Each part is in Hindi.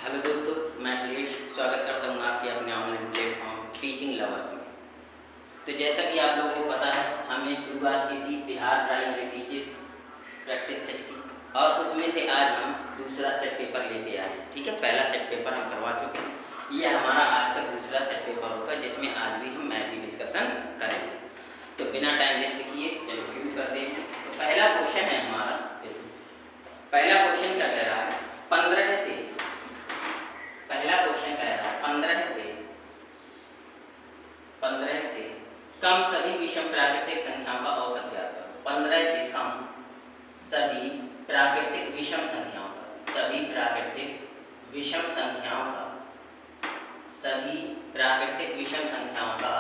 हेलो दोस्तों, मैं अखिलेश स्वागत करता हूँ आपके अपने ऑनलाइन प्लेटफॉर्म टीचिंग लवर्स में। तो जैसा कि आप लोगों को पता है, हमने शुरुआत की थी Bihar primary teacher practice set की, और उसमें से आज हम दूसरा सेट पेपर लेके आए हैं। ठीक है, पहला सेट पेपर हम करवा चुके हैं। ये हमारा आज का दूसरा सेट पेपर होगा, जिसमें आज भी हम मैथ की डिस्कशन करेंगे। तो बिना टाइम वेस्ट किए चलो शुरू कर देंगे। तो पहला क्वेश्चन है हमारा, पहला क्वेश्चन क्या कह रहा है, 15 से, पहला क्वेश्चन कह रहा है 15 से कम सभी विषम प्राकृतिक संख्याओं का औसत ज्ञात करो। 15 से कम सभी प्राकृतिक विषम संख्याओं का, सभी प्राकृतिक विषम संख्याओं का, सभी प्राकृतिक विषम संख्याओं का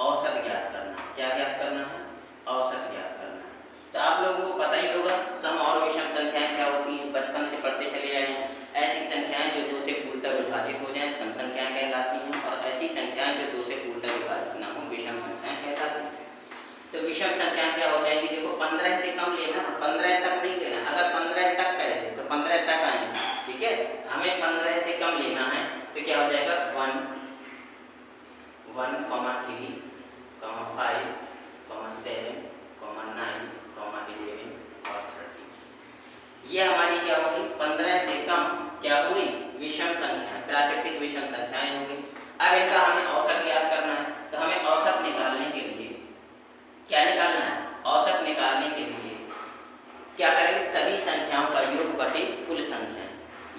औसत ज्ञात करना। क्या ज्ञात करना है? औसत ज्ञात करना है। तो आप लोगों को पता ही होगा सम और विषम संख्याएं क्या होती हैं, बचपन से पढ़ते चले आए हैं। ऐसी संख्याएं जो 2 से पूर्णतः विभाजित हो जाएं सम संख्याएं कहलाती हैं, और ऐसी संख्याएं जो 2 से पूर्णतः विभाजित ना हो विषम संख्याएं कहलाती हैं। तो विषम संख्याएं क्या हो जाएंगी? देखो 15 से कम लेना, 15 तक नहीं लेना। अगर 15 तक कहे तो 15 तक आएंगे, ठीक है। हमें 15 से कम लेना है तो क्या हो जाएगा 1, 1, 3, 5, 7, 9, 11 और 13। ये हमारी क्या होगी? 15 से कम क्या हुई? विषम संख्या, प्राकृतिक विषम संख्याएं होंगी। अब इनका हमें औसत ज्ञात करना है। तो हमें औसत निकालने के लिए क्या निकालना है? औसत निकालने के लिए क्या करेंगे? सभी संख्याओं का योग बटे कुल संख्या,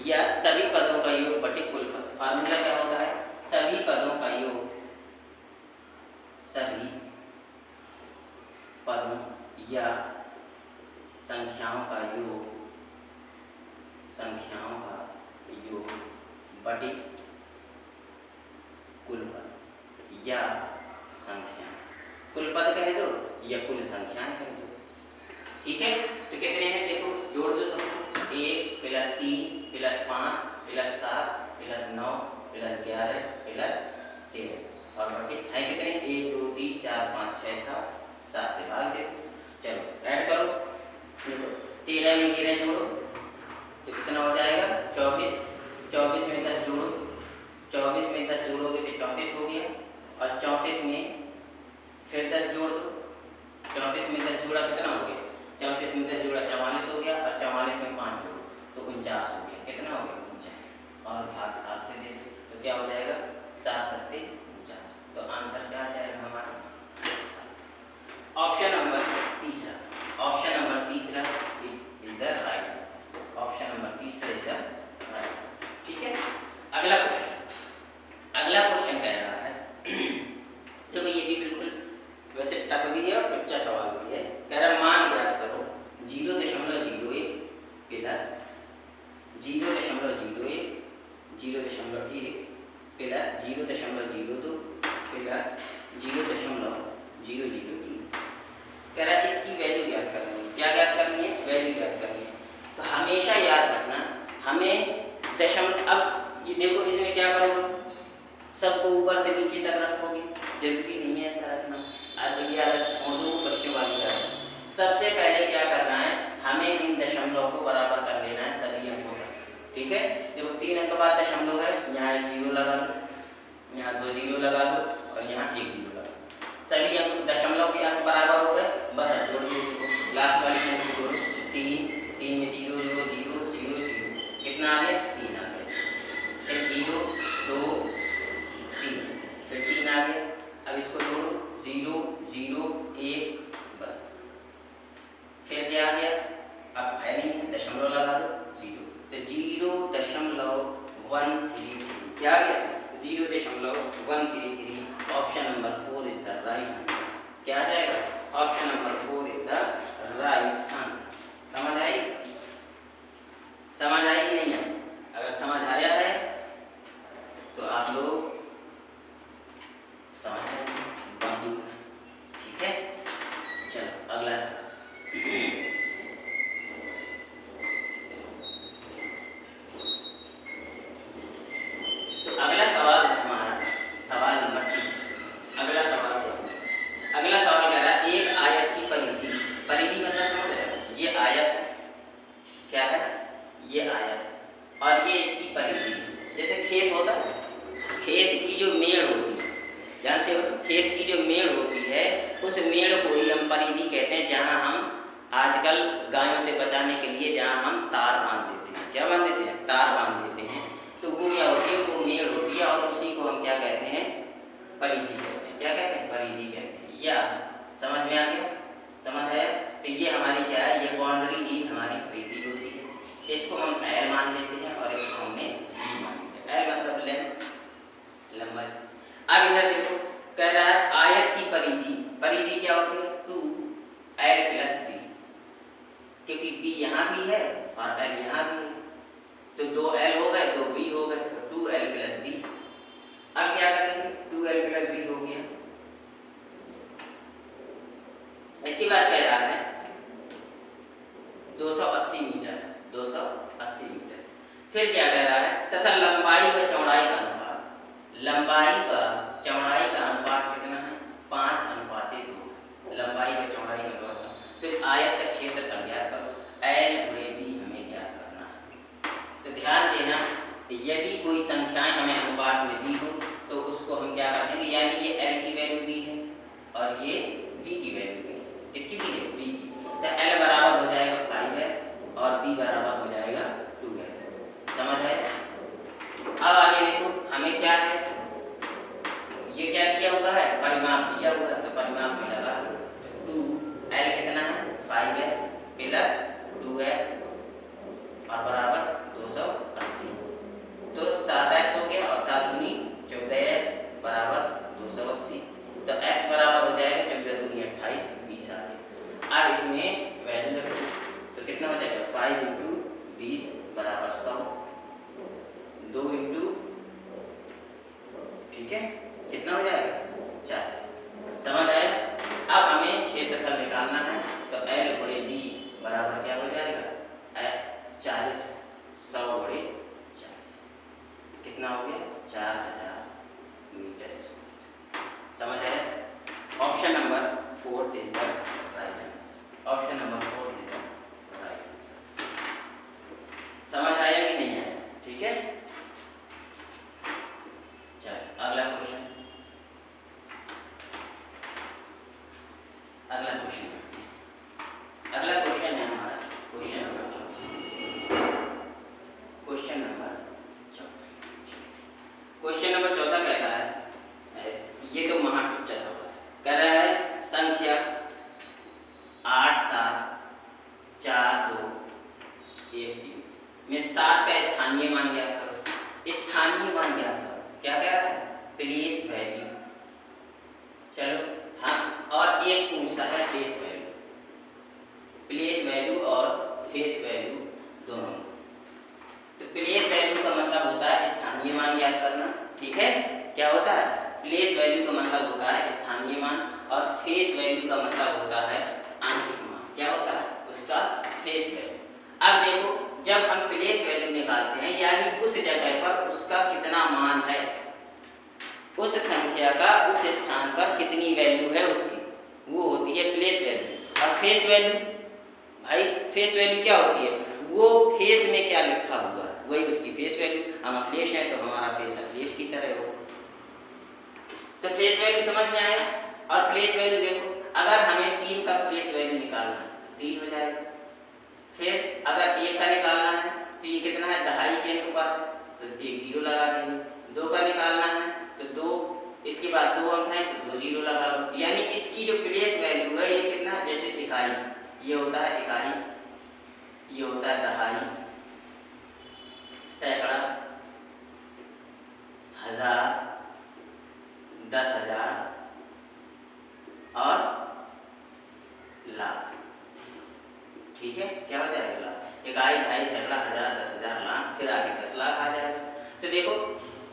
या सभी पदों का योग बटे कुल पद। फार्मूला क्या होता है? सभी पदों का योग, सभी पदों या संख्याओं का योग, संख्याओं का योग बटे कुल पद या संख्या। कुल पद कह दो या कुल संख्याएं कह दो, ठीक है। तो कितने हैं? देखो जोड़ दो सबको। 1 + 3 + 5 + 7 + 9 + 11 + 13 और बटे है कितने? 1, 2, 3, 4, 5, 6, 7 से भाग दे। चलो ऐड करो। देखो 13 में 13 जोड़ो तो कितना हो जाएगा? 24। 24 में 10 जोड़ो, 24 में 10 जोड़ोगे तो 34 हो गया, और 34 में फिर 10 जोड़ दो। 34 में 10 जोड़ा कितना हो गया? 34 में 10 जोड़ा 44 हो गया, और 44 में 5 जोड़ो तो 49 हो गया। कितना हो गया? 49। और भाग 7 से दे दो तो क्या हो जाएगा? 7 × 7 = 49। तो आंसर क्या आ जाएगा हमारा? ऑप्शन नंबर तीसरा, ऑप्शन नंबर तीसरा is the right answer. Option number तीसरा इज द राइट आंसर, ठीक है। अगला क्वेश्चन, अगला क्वेश्चन कह रहा है तो ये भी बिल्कुल वैसे टफ भी है और अच्छा सवाल भी है। कह रहा है मान ज्ञात करो 0.01 प्लस 0.01, 0.1 प्लस 0.02 प्लस 0.003। कह रहा है इसकी वैल्यू ज्ञात करनी है। क्या ज्ञात करनी है? वैल्यू ज्ञात करनी है। तो हमेशा याद रखना, हमें दशमलव, अब ये देखो इसमें क्या करोगे, सबको ऊपर से नीचे तक रखोगे, जरूरी नहीं है ऐसा रखना। अब ये आदत छोड़ दो, बच्चों वाली आदत। सबसे पहले क्या करना है, हमें इन दशमलव को बराबर कर लेना है सभी अंकों का, ठीक है। देखो 3 अंक बाद दशमलव है, यहाँ 1 0 लगा लो, यहाँ 2 0 लगा लो, और यहाँ 1 0 लगा लो। सभी अंक दशमलव के अंक बराबर हो गए, बस अब जोड़ दो। लास्ट वाली संख्या जोड़ो, 3, 3 में 0 0 0 0 0, कितना आ गया? 3 आ गया। फिर 0 2 3, फिर 3 आ गया। अब इसको जोड़ो, 0 0 1, बस। फिर क्या आ गया? अब है नहीं, दशमलव लगा दो, 0। तो 0.133 क्या आ गया? 0.133। Option number 4 is the right answer. क्या आ जाएगा? Option number 4 is the right answer. समझ आई? समझ आई कि नहीं आई? अगर समझ आया है तो आप लोग समझ गए बाकी, ठीक है। चलो अगला सवाल। तो अगला सवाल है हमारा सवाल नंबर 3। अगला सवाल क्या है? अगला सवाल कह रहा है एक आयत की परिधि, परिधि मतलब मेड़ को ही हम परिधि कहते हैं, जहाँ हम आजकल गायों से बचाने के लिए जहाँ हम तार बांध देते हैं। क्या बांध देते हैं? तार बांध देते हैं। तो वो क्या होती है? वो मेड़ होती है और उसी को हम क्या कहते हैं? परिधि कहते हैं। क्या कहते हैं? परिधि कहते हैं। या समझ में आ गया? समझ आया? तो ये हमारी क्या है? ये बाउंड्री ही हमारी परिधि होती है। इसको हम एल मान देते हैं और इसको हमने बी मान दिया। एल मतलब लेंथ, लंबाई। अब इधर देखो, कह रहा है आयत की परिधि। परिधि क्या होती है? 2l प्लस बी, क्योंकि b यहाँ भी है और l यहाँ भी है, तो 2l हो गए, 2b हो गए, तो 2l प्लस बी। अब क्या करेंगे? 2l प्लस बी हो गया। इसके बाद कह रहा है 280 मीटर, 280 मीटर। फिर क्या कह रहा है? तथा लंबाई व चौड़ाई का अनुपात। लंबाई व चौड़ाई का अनुपात कितना है? 5:2। लंबाई व चौड़ाई का अनुपात। तो आयत का क्षेत्रफल ज्ञात करो। l गुणे b हमें ज्ञात करना है। तो ध्यान देना, यदि कोई संख्याएं हमें अनुपात में दी हो तो उसको हम क्या कर देंगे? यानी ये l की वैल्यू दी है और ये b की वैल्यू दी है। किसकी दी है? b की। तो l बराबर हो जाएगा 5s और b बराबर हो जाएगा 2s। समझ आया? अब आगे देखो, हमें क्या है? ये क्या दिया हुआ है? परिमाप दिया हुआ है, तो परिमाप में लगा दो। तो 2l कितना है? 5s प्लस 2s और बराबर 280। तो 7x हो गया और 7 दूनी 14x बराबर 280। तो x बराबर हो जाएगा 14 दूनी 28, 20 आ गया। अब इसमें वैल्यू रख दो, तो कितना हो जाएगा? 5 × 20 बराबर 100, 2 × ठीक है, कितना हो जाएगा? 40। समझ आया? अब हमें क्षेत्रफल निकालना है, तो l गुणे b बराबर क्या हो जाएगा? 40, 100 गुणे 40 कितना हो गया? 4000 मीटर स्क्वायर। समझ आया? Option number 4 is the right answer. Option number 4 is the right answer. समझ आया कि नहीं आया? ठीक है, चलो अगला क्वेश्चन। अगला क्वेश्चन करते हैं। अगला क्वेश्चन है हमारा question number 14। Question number 14। Question number 14 कहता है, ये तो महाटुच्चा सवाल है। कह रहा है संख्या 8, 7, 4, 2, 1, 3 में 7 का स्थानीय मान ज्ञात करो। स्थानीय मान ज्ञात करो। क्या कह रहा है? Place value. चलो हाँ, और एक पूछता है फेस वैल्यू। प्लेस वैल्यू और फेस वैल्यू दोनों। तो प्लेस वैल्यू का मतलब होता है स्थानीय मान ज्ञात करना। ठीक है, क्या होता है? प्लेस वैल्यू का मतलब होता है स्थानीय मान और फेस वैल्यू का मतलब होता है आंतरिक मान। क्या होता है? उसका फेस वैल्यू। अब देखो, जब हम प्लेस वैल्यू निकालते हैं यानी उस जगह पर उसका कितना मान है, उस संख्या का उस स्थान पर कितनी वैल्यू है उसकी, वो होती है प्लेस वैल्यू। और फेस वैल्यू, भाई फेस वैल्यू क्या होती है? वो फेस में क्या लिखा हुआ है वही उसकी फेस वैल्यू। हम अखिलेश हैं तो हमारा फेस अखिलेश की तरह हो। तो फेस वैल्यू समझ में आया। और प्लेस वैल्यू देखो, अगर हमें 3 का प्लेस वैल्यू निकालना है तो 3 हो जाएगा। फिर अगर 1 का निकालना है तो ये कितना है? 2.5 के अनुपात है, तो 1 0 लगा देंगे। 2 का निकालना है तो 2, इसके बाद 2 अंक हैं तो 2 0 लगा लो। यानी इसकी जो प्लेस वैल्यू है ये कितना है? जैसे इकाई, ये होता है इकाई, ये होता है दहाई, सैकड़ा, हजार, 10,000 और लाख। ठीक है, क्या हो जाएगा? लाख। इकाई, दहाई, सैकड़ा, हजार, 10,000, लाख, फिर आगे 10 लाख आ जाएगा। तो देखो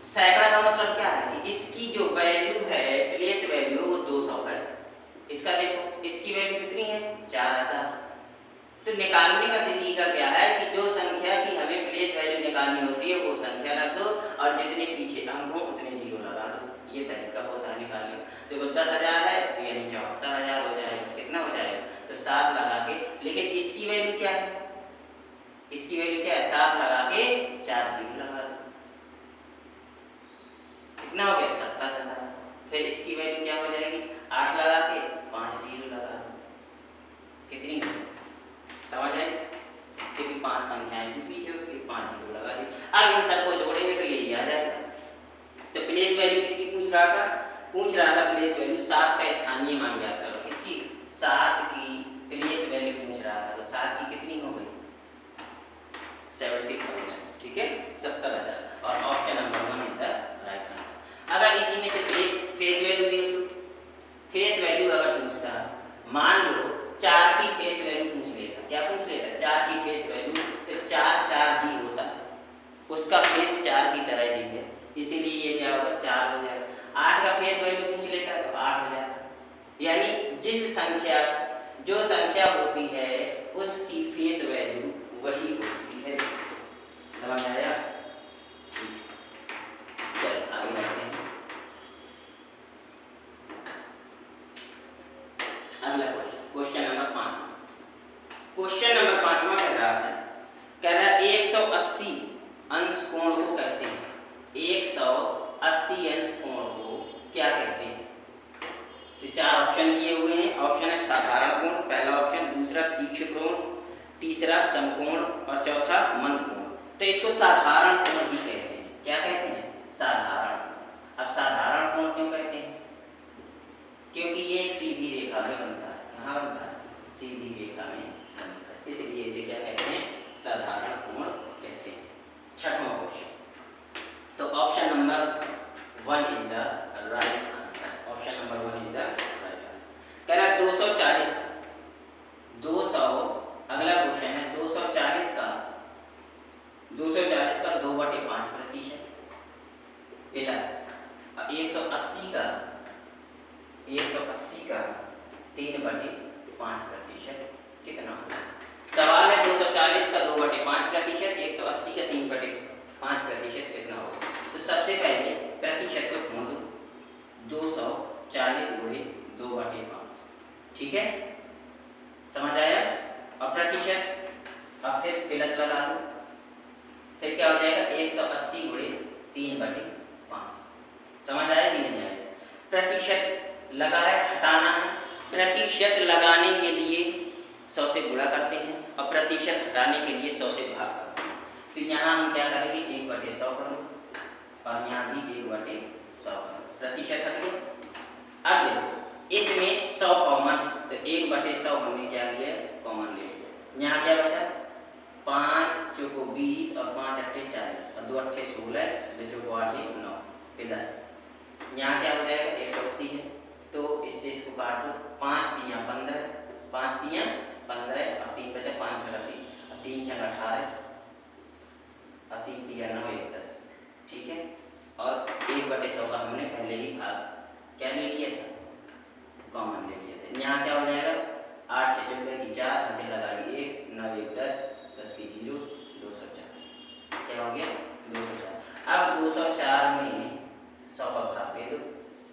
सैकड़ा का मतलब क्या है कि इसकी जो वैल्यू है, प्लेस वैल्यू, वो 200 है। इसका देखो, इसकी वैल्यू कितनी है? 4000। तो निकालने का तरीका क्या है कि जो संख्या की हमें प्लेस वैल्यू निकालनी होती है वो संख्या रख दो और जितने पीछे अंक हो उतने 0 लगा दो। ये तरीका होता है निकालने का। देखो 10,000 है तो यानी 74,000 हो जाएगा। कितना हो जाएगा? तो 7 लगा के, लेकिन इसकी वैल्यू क्या है? इसकी वैल्यू क्या है? 7 लगा के 4 0 लगा दो। कितना हो गया? 70,000। फिर इसकी वैल्यू क्या हो जाएगी? 8 लगा के 5 अब इन सबको जोड़ेंगे तो यही आ जाएगा। तो प्लेस वैल्यू किसकी पूछ रहा था? पूछ रहा था प्लेस वैल्यू 7 का स्थानीय मान ज्ञात करो। किसकी? 7 की प्लेस वैल्यू पूछ रहा था। तो 7 की कितनी हो गई? 70,000। ठीक है, 70,000। और option number 1 is the right answer. अगर इसी में से फेस वैल्यू देख लो, फेस वैल्यू अगर पूछता, मान लो 4 की फेस वैल्यू पूछ लेता, क्या पूछ लेता? 4 की फेस वैल्यू, तो 4 ही होता, उसका फेस 4 की तरह ही है, इसीलिए ये क्या होगा? 4 हो जाएगा। 8 का फेस वैल्यू पूछ लेता तो 8 हो जाता। यानी जिस संख्या, जो संख्या होती है उसकी फेस वैल्यू वही होती है। समझ आया? चल आगे बढ़ते हैं। अगला क्वेश्चन नंबर 5। क्वेश्चन नंबर 5वां कह रहा है 180 अंश कोण को कहते हैं। 180 अंश कोण को क्या कहते हैं? तो 4 ऑप्शन दिए हुए हैं। ऑप्शन है साधारण कोण, पहला ऑप्शन, दूसरा तीक्ष्ण कोण, तीसरा समकोण और चौथा मंद कोण। तो इसको साधारण कोण ही कहते हैं। क्या कहते हैं? साधारण कोण। अब साधारण कोण क्यों कहते हैं? क्योंकि ये एक सीधी रेखा में बनता है। कहाँ बनता है? सीधी रेखा में बनता है, इसलिए इसे क्या कहते हैं? साधारण कोण कहते हैं। 6वां क्वेश्चन, तो option number 1 is the right answer. Option number 1 is the right answer. कह रहा है 240 अगला क्वेश्चन है 240 का 2/5% प्लस 180 का 3/5% कितना होगा? सवाल है 240 का 2/5%, 180 का 3/5% कितना होगा? तो सबसे पहले प्रतिशत को छोड़ दो, 240 गुणे 2/5। ठीक है, समझ आया? और प्रतिशत, अब फिर प्लस लगा दो, फिर क्या हो जाएगा? 180 गुणे 3/5। समझ आया कि नहीं आया? प्रतिशत लगा है, हटाना है। प्रतिशत लगाने के लिए 100 से गुणा करते हैं और प्रतिशत हटाने के लिए 100 से भाग करते हैं। तो यहाँ हम क्या करेंगे? 1/100 करो और यहाँ भी 1/100 करो, प्रतिशत हट गया। अब देखो इसमें 100 कॉमन है, तो 1/100 हमने क्या लिया? कॉमन ले लिया। यहाँ क्या बचा? 5 चौको 20 और 5 अट्ठे 40 और 2 अट्ठे 16, 2 चौको 8 9 प्लस यहाँ क्या हो जाएगा? 180 है, तो इससे इसको काट दो। 5 तियां 15, 5 तियां 15 और 3 बचा 5 छका 30 और 3 छका 18 और 3 तियां 9 1 10। ठीक है, और 1/100 का हमने पहले ही भाग क्या ले लिया था? कॉमन ले लिया था। यहाँ क्या हो जाएगा? 8 6 14 की 4, ऐसे लगाइए 1 9 1 10 10 की 0 204। क्या हो गया? 204। अब 204 में 100 का भाग दे दो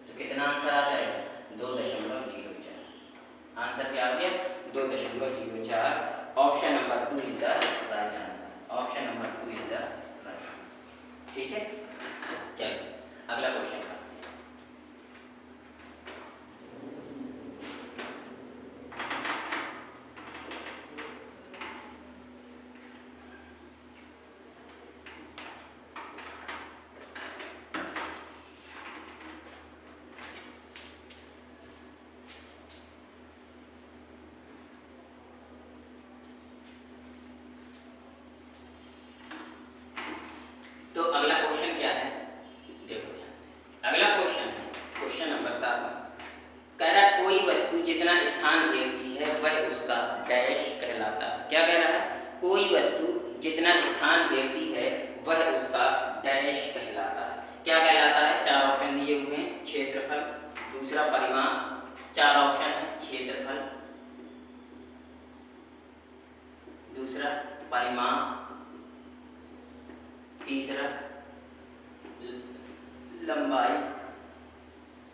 तो कितना आंसर आ जाएगा? 2.04। आंसर क्या आ गया? 2.04। Option number 2 is the right answer. Option number 2 is the right answer. ठीक है, चलिए अगला क्वेश्चन करते हैं। तो अगला क्वेश्चन क्या है? देखो ध्यान से। अगला क्वेश्चन है क्वेश्चन नंबर 7। कह रहा है कोई वस्तु जितना स्थान घेरती है वह उसका डैश कहलाता है। क्या कह रहा है? कोई वस्तु जितना स्थान घेरती है वह उसका डैश कहलाता है। क्या कहलाता है? 4 ऑप्शन दिए हुए हैं। क्षेत्रफल, दूसरा परिमाप, 4 ऑप्शन है। क्षेत्रफल, दूसरा परिमाप, तीसरा लंबाई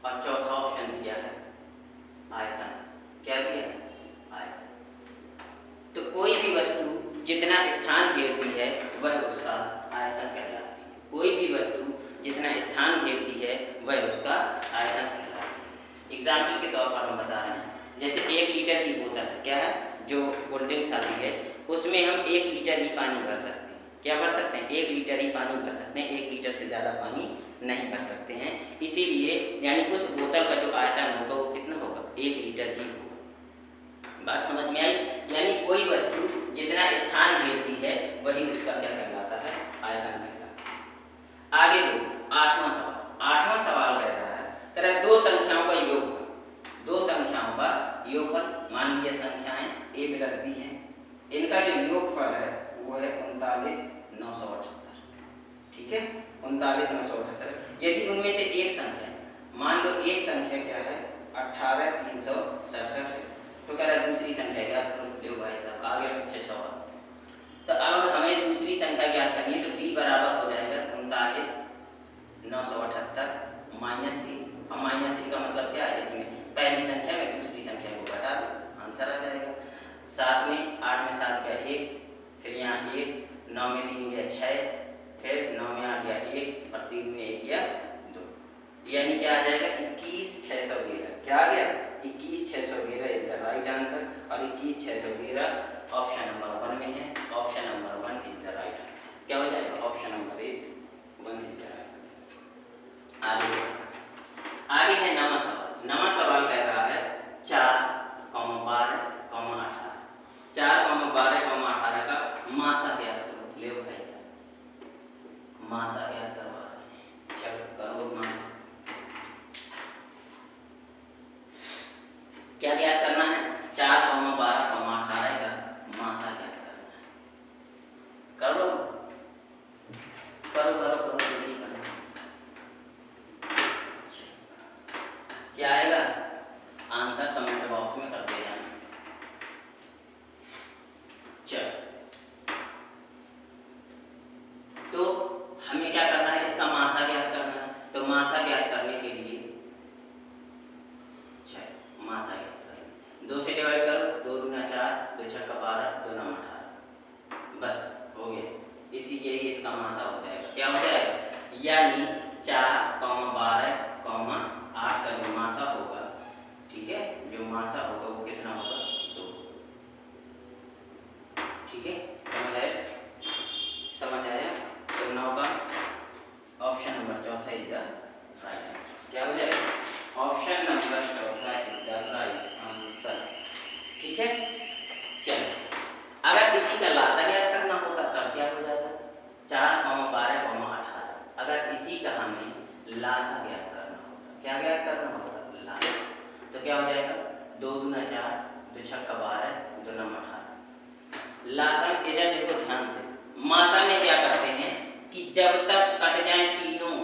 और चौथा ऑप्शन दिया है आयतन। क्या दिया है? आयतन। तो कोई भी वस्तु जितना स्थान घेरती है वह उसका आयतन कहलाती है। कोई भी वस्तु जितना स्थान घेरती है वह उसका आयतन कहलाती है। एग्जाम्पल के तौर पर हम बता रहे हैं, जैसे 1 लीटर की बोतल है, क्या है? जो कोल्ड ड्रिंक्स आती है उसमें हम 1 लीटर ही पानी भर सकते हैं। क्या भर सकते हैं? 1 लीटर ही पानी भर सकते हैं, 1 लीटर से ज़्यादा पानी नहीं भर सकते हैं। इसीलिए यानी उस बोतल का जो आयतन होगा वो कितना होगा? 1 लीटर ही होगा। बात समझ में आई? यानी कोई वस्तु जितना स्थान घेरती है वही उसका क्या कहलाता है? आयतन कहलाता है। आगे देखो 8वां सवाल। 8वां सवाल कह रहा है दो संख्याओं का योगफल। दो संख्याओं का योगफल, मान लीजिए संख्याएं a प्लस b हैं, इनका जो योगफल है वो है 39,978। ठीक है, 39,978। यदि उनमें से एक संख्या, मान लो एक संख्या क्या है? 18,367 है, तो कह रहा है दूसरी संख्या ज्ञात करो। लो भाई साहब आ गया पीछे सवाल। तो अब हमें दूसरी संख्या ज्ञात करनी है, तो b बराबर हो जाएगा 39,978 माइनस a। और माइनस a का मतलब क्या है? इसमें पहली संख्या में दूसरी संख्या को घटा दो, आंसर आ जाएगा। 7 में 8 में 7 गया 1, फिर यहाँ 1, 9 में 3 गया 6, फिर 9 में 8 गया 1 और 3 में 1 गया 2, यानी क्या आ जाएगा? 21,611। क्या आ गया? 21,611 इज द राइट आंसर। और 21,611 ऑप्शन नंबर 1 में है। Option number 1 is the right answer. क्या हो जाएगा? Option number 1 is the right answer. आगे है 9वां सवाल। 9वां सवाल कह रहा है 4, 12, 18। 4, 12, 18 का मासा ज्ञात करो। ले भाई साहब, मासा ज्ञात करवा रहे हैं। चलो करो मासा। क्या ज्ञात करना है? 4, 12, 18 का मासा ज्ञात करना है। करो करो करो करो, जल्दी करो। क्या आएगा? आंसर कमेंट बॉक्स में कर दे जाना। चलो, तो हमें क्या करना है? इसका मासा ज्ञात करना है। तो मासा ज्ञात करने के लिए मासा ज्ञात करेंगे, 2 से डिवाइड करो, 2 दूना 4, 2 छक्का 12, 2 नौ 18, बस हो गया। इसी यही इसका मासा हो जाएगा। क्या हो जाएगा? यानी 4, 12, 8 का जो मासा होगा, ठीक है, जो मासा होगा वो कितना होगा? 2। ठीक है, समझ आया? समझ आया? तो 9 का option number 4 is the right answer. क्या हो जाएगा? Option number 4 is the right answer. ठीक है, चलो अगर इसी का लासा ज्ञात करना होता तब क्या हो जाता? 4, 12, 18। अगर इसी का हमें लासा ज्ञात करना होता, क्या ज्ञात करना होता? लासा। तो क्या हो जाएगा? 2 दूना 4, 2 छक्का 12, 2 नौ 18। लासा इधर देखो ध्यान से, मासा में क्या करते हैं कि जब तक कट जाए तीनों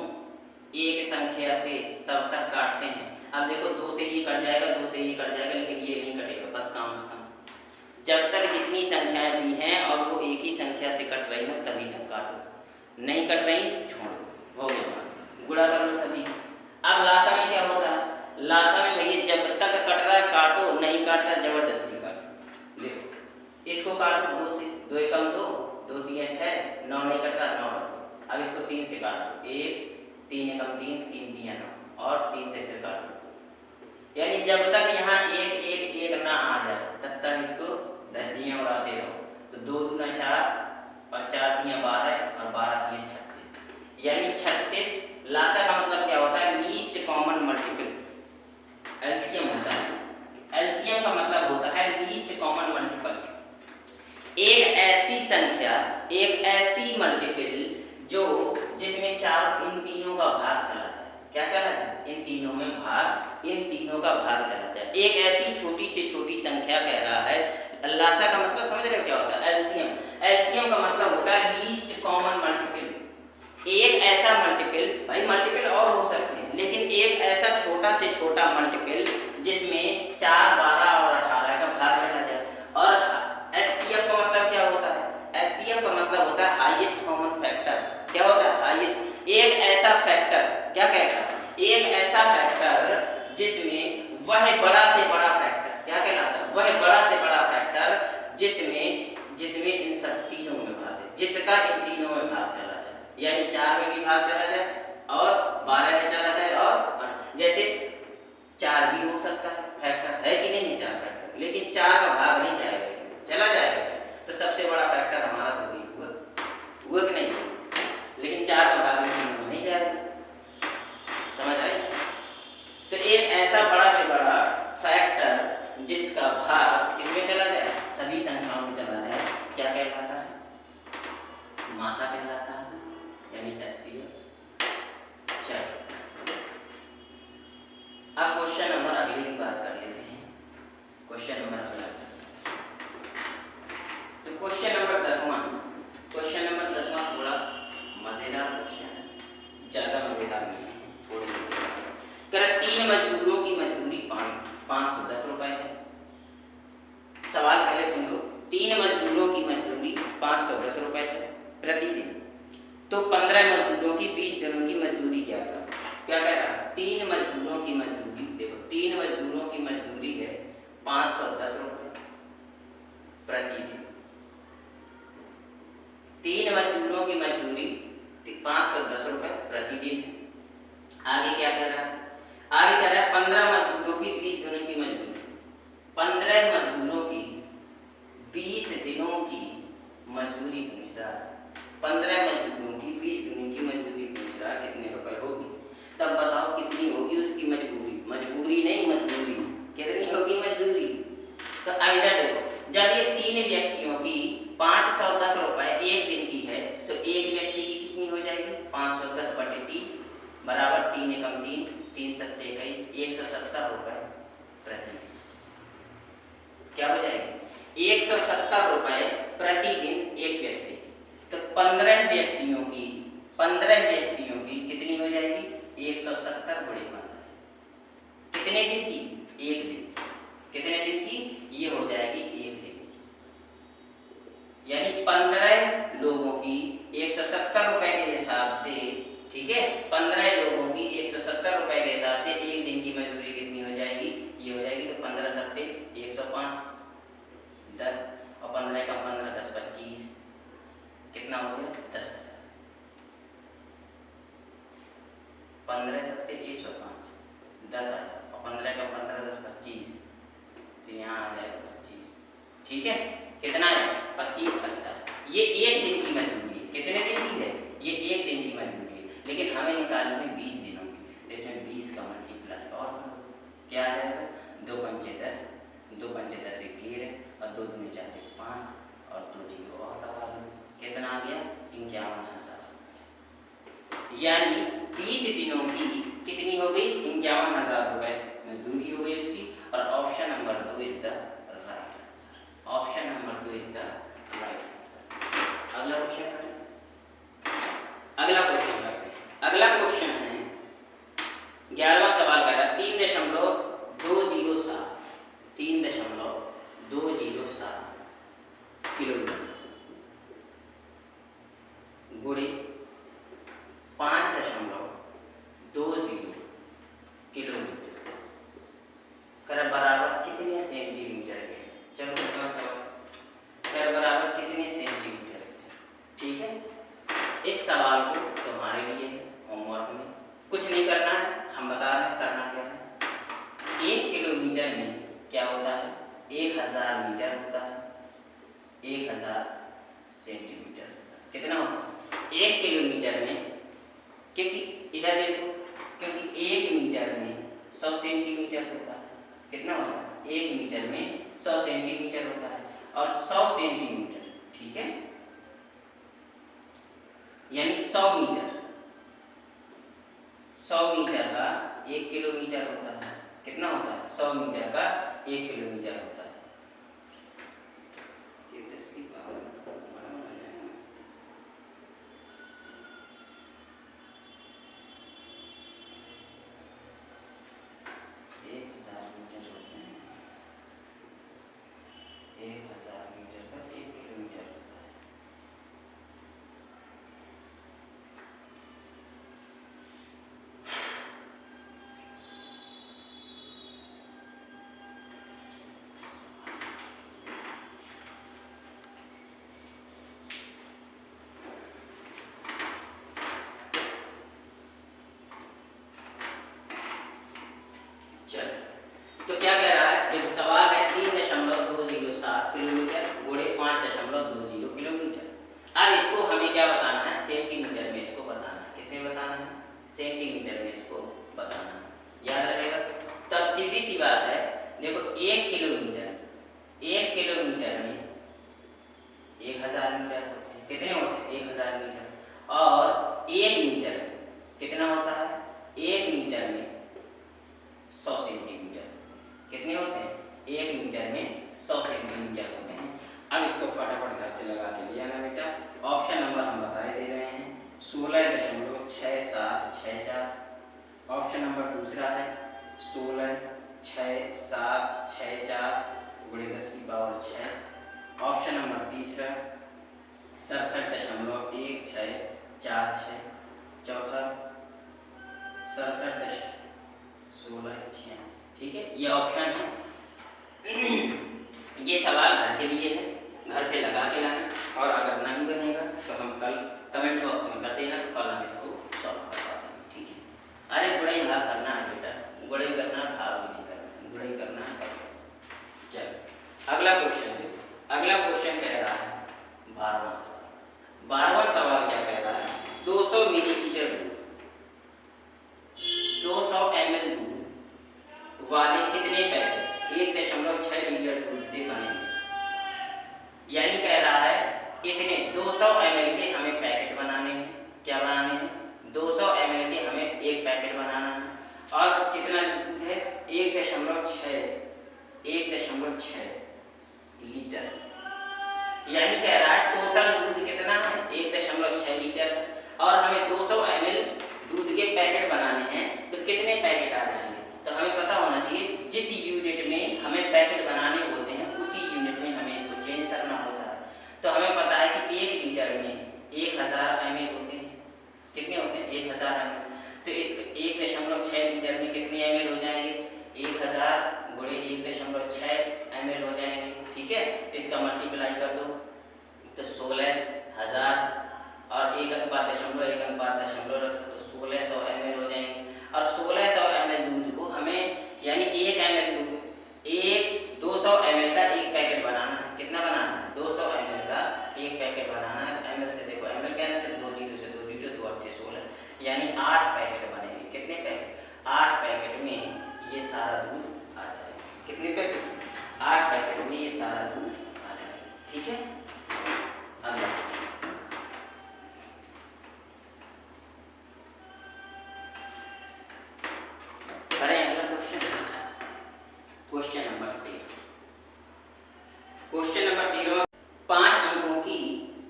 एक संख्या से तब तक काटते हैं। अब देखो 2 से ये कट जाएगा, 2 से ये कट जाएगा, लेकिन ये नहीं कटेगा, बस काम खत्म। जब तक जितनी संख्याएं दी हैं और वो एक ही संख्या से कट रही हो तभी तक काटो, नहीं कट रही छोड़ दो, हो गया मासा। गुणा कर लो सभी। अब लासा में क्या होता है? लासा में भैया जब तक कट रहा है काटो, नहीं काट रहा जबरदस्ती काटो। देखो इसको काटो 2 से, 2 एकम 2, 2 3 6, 9 नहीं कट रहा 9 रखो। अब इसको 3 से काटो, 1 3 एकम 3, 3 3 9 और 3 से फिर काटो। यानी जब तक यहाँ 1 1 1 ना आ जाए तब तक इसको धज्जियाँ उड़ाते रहो। तो 2 दूना 4 और 4 तियाँ 12 और 12 तियाँ 36, यानी 36। लासा का मतलब क्या होता है? Least common multiple. एलसीएम होता है। एलसीएम का मतलब होता है लीस्ट कॉमन मल्टीपल। एक ऐसी संख्या, एक ऐसी मल्टीपल जो जिसमें इन तीनों का भाग चला जाए। क्या चला जाए? इन तीनों में भाग, इन तीनों का भाग चला जाए। एक ऐसी छोटी से छोटी संख्या कह रहा है। लासा का मतलब समझ रहे हो क्या होता है? एलसीएम। एलसीएम का मतलब होता है लीस्ट कॉमन मल्टीपल। एक ऐसा मल्टीपल, भाई मल्टीपल और हो सकते हैं, लेकिन एक ऐसा छोटा से छोटा मल्टीपल जिसमें 4, 12 और 18 का भाग चला जाए। और एचसीएफ का मतलब क्या होता है? एचसीएफ का मतलब होता है हाईएस्ट कॉमन फैक्टर। क्या होता है? हाईएस्ट। एक ऐसा फैक्टर, क्या कहता है? एक ऐसा फैक्टर जिसमें वह बड़ा से बड़ा फैक्टर, क्या कहलाता है? वह बड़ा से बड़ा फैक्टर जिसमें इन सब तीनों में भाग है, जिसका इन तीनों में भाग चला जाए। यानी 4 में भी भाग चला जाए और 12 में चला जाए, और जैसे 4 भी हो सकता है फैक्टर, है कि नहीं? 4 फैक्टर, लेकिन 4 का भाग नहीं जाएगा, चला जाएगा। तो सबसे बड़ा फैक्टर हमारा 2 ही हुआ। मासा कहलाता है, यानी HCl। चलो अब क्वेश्चन नंबर अगले की बात कर लेते हैं। क्वेश्चन नंबर अगला तो क्वेश्चन नंबर 10वां थोड़ा मजेदार क्वेश्चन है, ज्यादा मजेदार नहीं है, थोड़ी कर 3 मजदूरों की मजदूरी 510 रुपए है। सवाल पहले सुन लो। 3 मजदूरों की मजदूरी 510 रुपए है प्रतिदिन। तो 15 मजदूरों की 20 दिनों की मजदूरी क्या था? क्या कह रहा है? 3 मजदूरों की मजदूरी, देखो 3 मजदूरों की मजदूरी है 510 रुपए प्रतिदिन। 3 मजदूरों की मजदूरी 510 रुपए प्रतिदिन। आगे क्या कह रहा है? आगे कह रहा है 15 मजदूरों की 20 दिनों की मजदूरी। 15 मजदूरों की 20 दिनों की मजदूरी पूछ रहा है। 15 मजदूरों की 20 दिनों की मजदूरी पूछ रहा है, कितने रुपए होगी? तब बताओ कितनी होगी उसकी मजबूरी? मजबूरी नहीं, मजदूरी। कितनी होगी मजदूरी? तो अब इधर देखो, जब ये 3 व्यक्तियों की 510 रुपए एक दिन की है, तो एक व्यक्ति की कितनी हो जाएगी? 510 बटे 3 बराबर 3 एकम 3, 3 सत्ते 21, 170 रुपए प्रतिदिन। क्या हो जाएगी? 170 रुपए प्रतिदिन एक व्यक्ति की। तो 15 व्यक्तियों की कितनी हो जाएगी? 170 गुणे 15। कितने दिन की? एक दिन। कितने दिन की? ये हो जाएगी एक दिन की। यानी 15 लोगों की 170 रुपए के हिसाब से, ठीक है, 15 लोगों की 170 रुपए के हिसाब से एक दिन की मजदूरी कितनी हो जाएगी? ये हो जाएगी। तो 15 सत्ते 105, 10 और 15 का 15 10 25, कितना हो गया? 10 15 सत्ते 105, 10 आया और 15 का 15 10 25, तो यहाँ आ जाएगा 25। ठीक है, कितना है? 25 50। ये एक दिन की मजदूरी है। कितने दिन की है? ये एक दिन की मजदूरी है, लेकिन हमें निकालनी है 20 दिनों की। तो इसमें 20 का मल्टीप्लाई और क्या आ जाएगा? 2 पंचे 10, 2 पंचे 10 13 और 2 दूनी 4 5 और 2 जीरो और लगा दो। कितना आ गया? 51,000। यानी 20 दिनों की कितनी हो गई? 51,000 रुपए मजदूरी हो गई उसकी। और option number 2 is the right answer. Option number 2 is the right answer. अगला क्वेश्चन करें। अगला क्वेश्चन है 11वां सवाल कह रहा है 3.207 किलोमीटर गुणे 5.20 किलोमीटर कर बराबर कितने सेंटीमीटर के? चलो बताओ, कर बराबर कितने सेंटीमीटर के? ठीक है, इस सवाल को तुम्हारे लिए होमवर्क में कुछ नहीं करना है, हम बता रहे हैं करना क्या है। 1 किलोमीटर में क्या होता है? 1000 मीटर होता है, 1000 सेंटीमीटर होता है। कितना होता है? 1 किलोमीटर में, क्योंकि इधर देखो, क्योंकि 1 मीटर में 100 सेंटीमीटर होता है। कितना होता है? 1 मीटर में 100 सेंटीमीटर होता है। और 100 सेंटीमीटर, ठीक है, यानी 100 मीटर, 100 मीटर का 1 किलोमीटर होता है। कितना होता है? 100 मीटर का 1 किलोमीटर होता है। तो क्या कह रहा है? देखो सवाल है 3.207 किलोमीटर गुणे 5.20 किलोमीटर। अब इसको हमें क्या बताना है? सेंटीमीटर में इसको बताना है। किसमें बताना है? सेंटीमीटर में इसको बताना है। याद रहेगा? तब सीधी सी बात है, देखो 1 किलोमीटर में 1000 मीटर होते हैं। कितने होते हैं 1000 मीटर। और 1 मीटर कितना होता है, 1 मीटर में 100 सेंटीमीटर। कितने होते हैं 1 मीटर में 100 सेंटीमीटर होते हैं। अब इसको फटाफट घर से लगा के लिया ना बेटा। ऑप्शन नंबर हम बताए दे रहे हैं 16.6764। ऑप्शन नंबर दूसरा है 16.6764 गुणे 10⁻6। ऑप्शन नंबर तीसरा 67.1646। चौथा 67.1646। ठीक है, ये ऑप्शन है। ये सवाल घर के लिए है, घर से लगा के लाना। और अगर नहीं बनेगा तो हम कल कमेंट बॉक्स में कर देना, तो कल हम इसको सॉल्व करवा देंगे। ठीक है, अरे गुड़ाई भाग करना है बेटा, गुड़ाई करना भाग भी नहीं करना, गुड़ाई करना है। चलो अगला क्वेश्चन देखो। अगला क्वेश्चन कह रहा है 12वां सवाल। 12वां सवाल क्या कह रहा है 200 मिलीलीटर दूध 200 ml दूध वाले कितने पैकेट 1.6 लीटर दूध से बनेंगे। यानी कह रहा है कितने 200 ml के हमें पैकेट बनाने हैं। क्या बनाने हैं 200 ml के हमें एक पैकेट बनाना है। और कितना दूध है 1.6 लीटर। यानी कह रहा है टोटल दूध कितना है 1.6 लीटर है। और हमें 200 ml दूध के पैकेट बनाने हैं, तो कितने पैकेट आ जाएंगे। तो हमें पता होना चाहिए जिस यूनिट में हमें पैकेट बनाने होते हैं उसी यूनिट में हमें इसको चेंज करना होता है। तो हमें पता है कि 1 लीटर में 1000 ml होते हैं। कितने होते हैं 1000 ml। तो इस 1.6 लीटर में कितने ml हो जाएंगे 1000 गुणे 1.6 ml हो जाएंगे। ठीक है, इसका मल्टीप्लाई कर दो तो 16000 और 1:1 रख दो तो 1600 ml हो जाएंगे। और 1600 ml दूध को हमें यानी 1 ml दूध 200 ml का एक पैकेट बनाना है। कितना बनाना है 200 ml का एक पैकेट बनाना है। ml से देखो ml कैंसिल 2 जीरो से 2 जीरो 2 8 16 यानी 8 पैकेट बनेंगे। कितने पैकेट 8 पैकेट में ये सारा दूध आ जाएगा। कितने पैकेट 8 पैकेट में ये सारा दूध आ जाएगा। ठीक है, अगला करें अगला question. Question number 13। Question number 13 5 अंकों की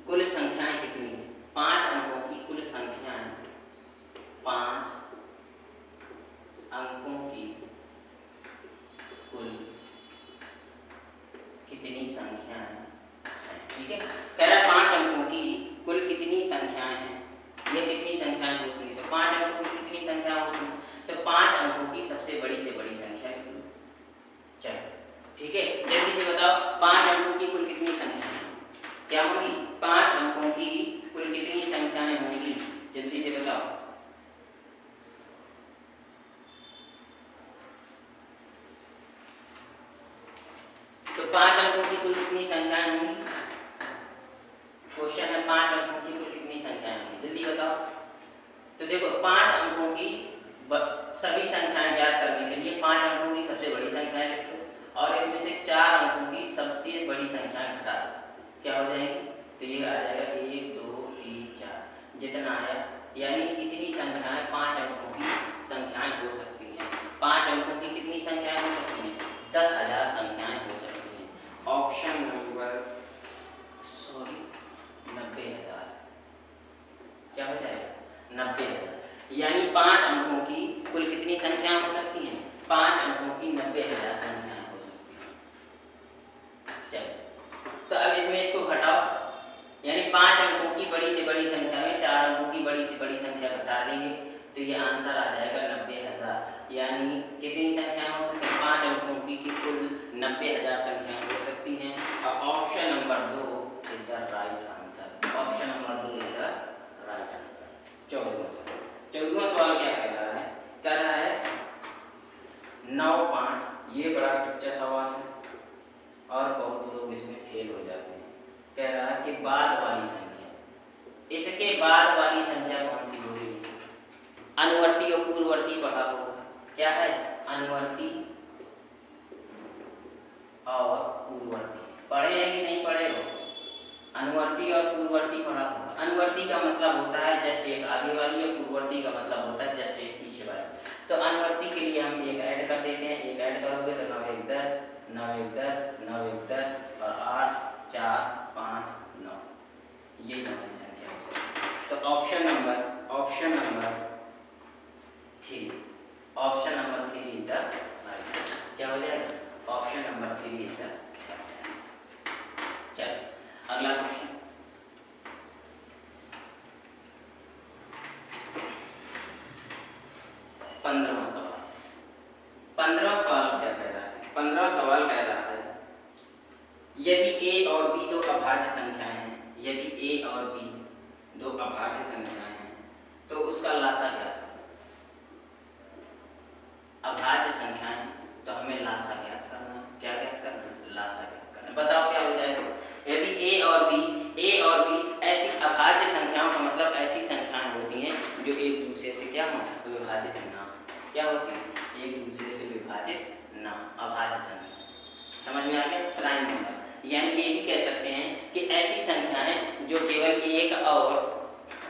कुल संख्याएं कितनी है। 5 अंकों की कुल संख्याएं 5 अंकों की कुल कितनी संख्याएं हैं। ठीक है, कह रहा है 5 अंकों की कुल कितनी संख्याएं हैं। ये कितनी संख्याएं होती है तो 5 अंकों की कितनी संख्या होती है। तो 5 अंकों की सबसे बड़ी से बड़ी संख्या लिख लो। चलो ठीक है, जल्दी से बताओ 5 अंकों की कुल कितनी संख्या है क्या होंगी। 5 अंकों की कुल कितनी संख्याएं होंगी जल्दी से बताओ। तो 5 अंकों की कुल कितनी संख्याएं होंगी। क्वेश्चन है 5 अंकों की कुल कितनी संख्याएं होंगी जल्दी बताओ। तो देखो 5 अंकों की सभी संख्याएं ज्ञात करने के लिए 5 अंकों की सबसे बड़ी संख्याएं लिख लो और इसमें से 4 अंकों की सबसे बड़ी संख्याएं घटा दो। क्या हो जाएगी तो ये आ जाएगा 1 2 3 4 जितना आया। यानी कितनी संख्याएं 5 अंकों की संख्याएं हो सकती हैं। 5 अंकों की कितनी संख्याएं हो सकती हैं 10,000 संख्याएं हो सकती हैं। ऑप्शन नंबर 90,000 क्या हो जाएगा 90,000। यानी 5 अंकों की कुल कितनी संख्याएं हो सकती हैं 5 अंकों की 90,000 संख्याएं हो सकती हैं। चलो तो अब इसमें इसको घटाओ। यानी 5 अंकों की बड़ी से बड़ी संख्या में 4 अंकों की बड़ी से बड़ी संख्या घटा देंगे तो ये आंसर आ जाएगा 90,000। यानी कितनी संख्याएं हो सकती हैं 5 अंकों की कुल 90,000 संख्याएं हो सकती हैं। और option number 2 is the right answer. Option number 2 is the right answer. 14वां सवाल। 14वां सवाल क्या कह रहा है 9 5। ये बड़ा कच्चा सवाल है और बहुत लोग इसमें फेल हो जाते हैं। कह रहा है कि बाद वाली संख्या इसके बाद वाली संख्या कौन सी होगी। अनुवर्ती और पूर्ववर्ती पढ़ा होगा। क्या है अनुवर्ती और पूर्ववर्ती पढ़े हैं कि नहीं पढ़े हो। अनुवर्ती और पूर्ववर्ती पढ़ा होगा। अनुवर्ती का मतलब होता है जस्ट एक आगे वाली और पूर्ववर्ती का मतलब होता है जस्ट एक पीछे वाली। तो अनुवर्ती के लिए हम एक ऐड कर देते हैं, एक ऐड करोगे तो 9 1 10, 9 1 10, 9 1 10 और 8 4 5 9, ये हमारी संख्या हो जाएगी। तो option number 3, option number 3 is the right. क्या हो जाएगा? Option number 3 is the right answer. चलो अगला क्वेश्चन, 15वां सवाल। 15वां सवाल क्या कह रहा है? 15वां सवाल कह रहा है यदि a और b दो अभाज्य संख्याएं हैं, यदि a और b दो अभाज्य संख्याएं हैं तो उसका लासा ज्ञात करो। अभाज्य संख्याएं तो हमें लासा ज्ञात करना है। क्या ज्ञात करना है? लासा ज्ञात करना है। बताओ क्या हो जाएगा? यदि a और b ऐसी अभाज्य संख्याओं का मतलब ऐसी संख्याएं होती हैं जो एक दूसरे से क्या हो? विभाजित ना। क्या होती है? एक दूसरे से विभाजित ना, अभाज्य संख्या। समझ में आ गया? Prime number. यानी ये भी कह सकते हैं कि ऐसी संख्याएं जो केवल एक और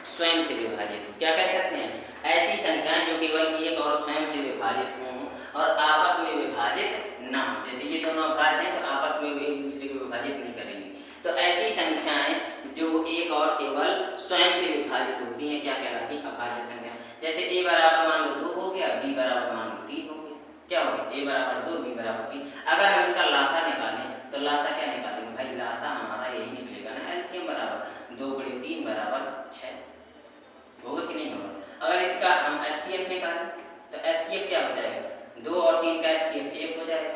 स्वयं से विभाजित हो। क्या कह सकते हैं? ऐसी संख्याएं जो केवल एक और स्वयं से विभाजित हों और आपस में विभाजित ना हो। जैसे ये दोनों अभाज्य हैं तो आपस में एक दूसरे को विभाजित नहीं करेंगे। तो ऐसी संख्याएं जो एक और केवल स्वयं से विभाजित होती हैं क्या कहलाती हैं? अभाज्य संख्या। जैसे a बराबर मान लो 2 हो गया, b बराबर मान लो 3 हो गया। क्या हो गया? a बराबर 2, b बराबर 3। अगर हम इनका लासा निकालें तो लासा क्या निकालेंगे भाई? लासा हमारा यही निकलेगा ना, एलसीएम बराबर 2 × 3 बराबर 6। होगा कि नहीं होगा? अगर इसका हम एचसीएफ निकालें तो एचसीएफ क्या हो जाएगा? 2 और 3 का एचसीएफ 1 हो जाएगा।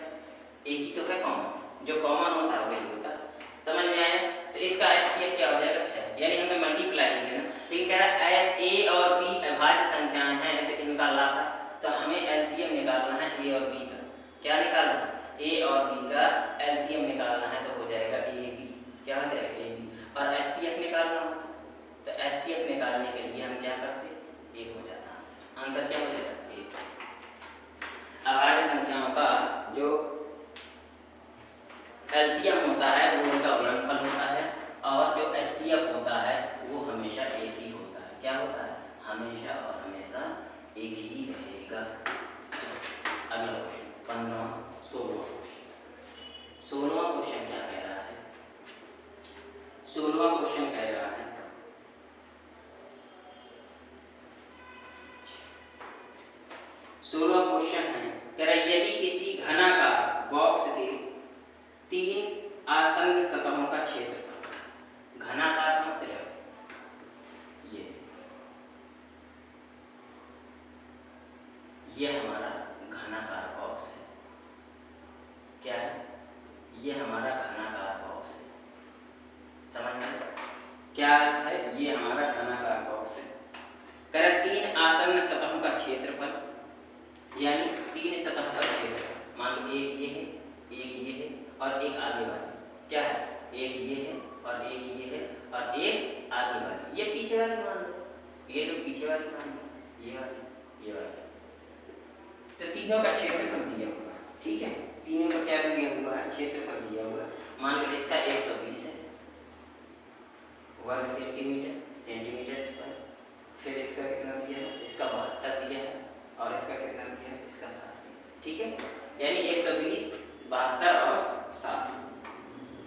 एक ही तो है कॉमन, जो कॉमन होता है वही होता है। समझ में आया? तो इसका एचसीएफ क्या हो जाएगा? 6। यानी हमें मल्टीप्लाई किया ना, लेकिन कह रहा है a और b अभाज्य संख्याएं हैं तो इनका लासा, तो हमें एलसीएम निकालना है a और b का। क्या निकालना है? a और b का एलसीएम निकालना है तो हो जाएगा ab। क्या हो जाएगा? ab। और एचसीएफ निकालना होता तो एचसीएफ निकालने के लिए हम क्या करते? 1 हो जाता आंसर। आंसर क्या हो जाएगा? 1। अभाज्य संख्याओं का जो एलसीएम होता है वो उनका गुणनफल होता है और जो एचसीएफ होता है वो हमेशा एक ही होता है। क्या होता है? हमेशा और हमेशा एक ही रहेगा। अगला क्वेश्चन 16वां क्वेश्चन। 16वां क्वेश्चन क्या कह रहा है? 16वां क्वेश्चन कह रहा है 16वां क्वेश्चन है कह रहा है यदि किसी घनाकार बॉक्स के 3 आसन्न सतहों का क्षेत्रफल, घनाकार समझ रहे हो? ये हमारा घनाकार बॉक्स है। क्या है? ये हमारा घनाकार बॉक्स है। समझ में? क्या है? ये हमारा घनाकार बॉक्स है। कह रहा 3 आसन्न सतहों का क्षेत्रफल, यानी 3 सतह का क्षेत्रफल। मान लो एक ये है, एक ये है और एक आगे वाली। क्या है? एक ये है और एक ये है और एक आगे वाली। ये पीछे वाली मान लो, ये तो पीछे वाली मान लो, ये वाली, ये वाली। तो तीनों का क्षेत्रफल दिया हुआ है। ठीक है? तीनों का क्या दिया हुआ है? क्षेत्रफल दिया हुआ है। मान लो इसका 120 है, 1 सेंटीमीटर स्क्वायर। फिर इसका कितना दिया है? इसका 72 दिया है और इसका कितना दिया है? इसका 60। ठीक है? यानी 120, 72 और 60।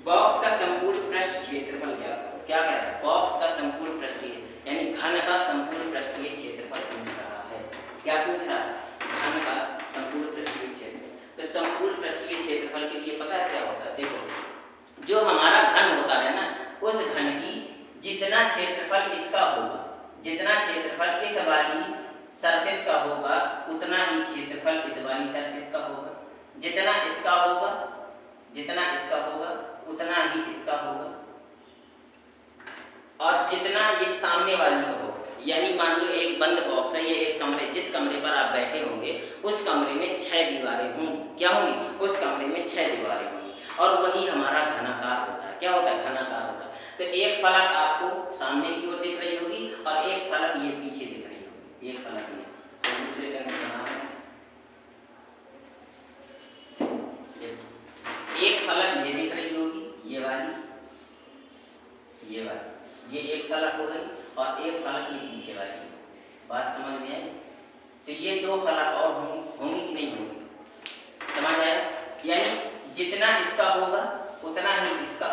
बॉक्स का संपूर्ण पृष्ठ क्षेत्रफल ज्ञात करो। क्या कह रहा है? बॉक्स का संपूर्ण पृष्ठीय यानी घन का संपूर्ण पृष्ठीय क्षेत्रफल पूछ रहा है। क्या पूछ रहा है? घन का संपूर्ण पृष्ठीय क्षेत्रफल। तो संपूर्ण पृष्ठीय क्षेत्रफल के लिए पता है क्या होता है? देखो, जो हमारा घन होता है ना, उस घन की जितना क्षेत्रफल इसका होगा, जितना क्षेत्रफल इस वाली सरफेस का होगा उतना ही क्षेत्रफल इस वाली सरफेस का होगा। जितना इसका होगा, जितना इसका होगा उतना ही इसका होगा और जितना ये सामने वाली का होगा। यानी मान लो एक बंद बॉक्स है, ये एक कमरे, जिस कमरे पर आप बैठे होंगे उस कमरे में 6 दीवारें होंगी। क्या होंगी? उस कमरे में 6 दीवारें होंगी और वही हमारा घनाकार होता है। क्या होता है? घनाकार होता है। तो एक फलक आपको सामने की ओर दिख रही होगी और एक फलक ये पीछे दिख रही होगी। एक फलक ये दूसरे ढंग से बना है, एक फलक ये दिख रही होगी, ये वाली, ये वाली, ये एक फलक हो गई और एक फलक ये पीछे वाली हो। बात समझ में आई? तो ये दो फलक और होंगी कि नहीं होंगी? समझ आया? यानी जितना इसका होगा उतना ही इसका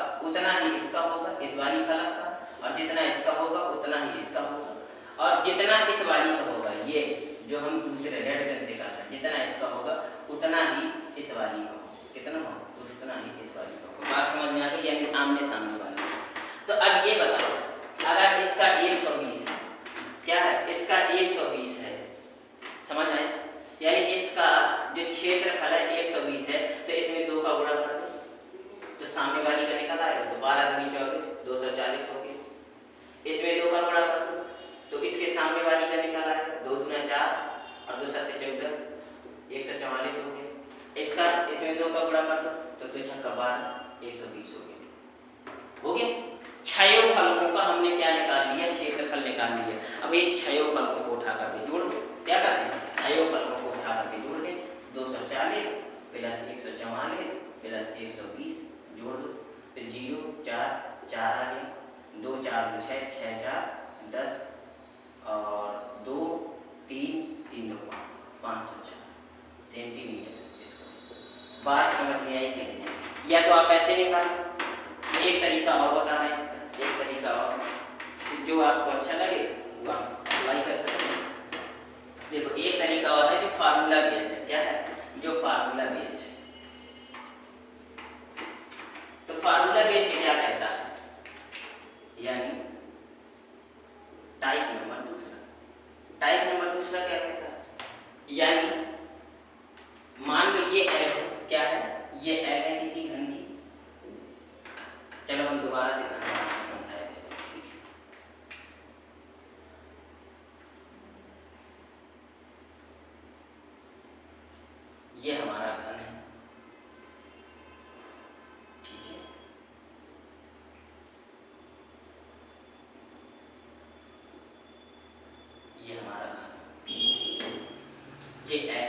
होगा, इस वाली फलक का, और जितना इसका होगा उतना ही इसका होगा, और जितना इस वाली का होगा, ये जो हम दूसरे रेड पेन से करते हैं, जितना इसका होगा उतना ही इस वाली का होगा, कितना हो उतना ही इस वाली का होगा। बात समझ में आ गई? यानी आमने सामने वाली। तो अब ये बताओ, अगर इसका 120 है, क्या है, इसका 120 है, समझ आए? यानी इसका जो क्षेत्रफल है 120 है, तो इसमें 2 का गुणा कर दो तो सामने वाली का निकल आएगा, तो 12 दूनी 24, 240 हो गया। इसमें 2 का गुणा कर दो तो इसके सामने वाली का निकल आएगा, 2 दूना 4 और 2 7 14, 144 हो गया। इसका इसमें 2 का गुणा कर दो तो 2 छक्का 12, 120 हो गया। हो गया। छयों फलकों का हमने क्या निकाल लिया? क्षेत्रफल निकाल लिया। अब ये छयों फलकों को उठा करके जोड़ दो। क्या करते हैं? छयों फलकों को उठा करके जोड़ दें। 240 प्लस 144 प्लस 120 जोड़ दो तो 0 4 4 आ गया, 2 4 2 6 6 4 10 और 2 3 3 2 5 504 सेंटीमीटर इसको। बात समझ में आई कि नहीं? या तो आप ऐसे निकालो, एक तरीका और बताना है इसका, एक तरीका और जो आपको अच्छा लगे वो आप अप्लाई कर सकते हैं। देखो एक तरीका और है जो फार्मूला बेस्ड है। क्या है? जो फार्मूला बेस्ड है। तो फार्मूला बेस्ड क्या कहता है? यानी टाइप नंबर दूसरा क्या कहता है? यानी मान लो ये L है, क्या है? ये L है किसी घन की। चलो हम दोबारा से समझाएंगे। ये हमारा घन है, ठीक है। ये हमारा घन, ये L है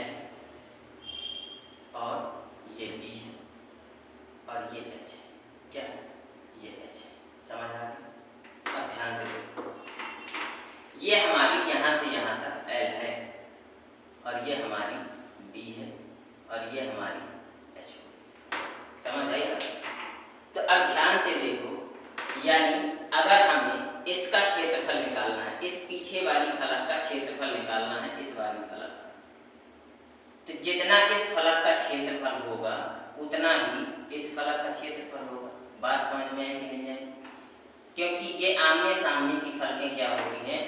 और ये B है और ये H है। क्या है? ये H है। समझ आ गई? अब ध्यान से देखो, ये हमारी यहाँ से यहाँ तक L है और ये हमारी B है और ये हमारी H है। समझ आई? तो अब ध्यान से देखो, यानी अगर हमें इसका क्षेत्रफल निकालना है, इस पीछे वाली फलक का क्षेत्रफल निकालना है, इस वाली फलक का, तो जितना इस फलक का क्षेत्रफल होगा उतना ही इस फलक का क्षेत्रफल होगा। बात समझ में आई कि नहीं आई? क्योंकि ये आमने सामने की फलकें क्या होती हैं?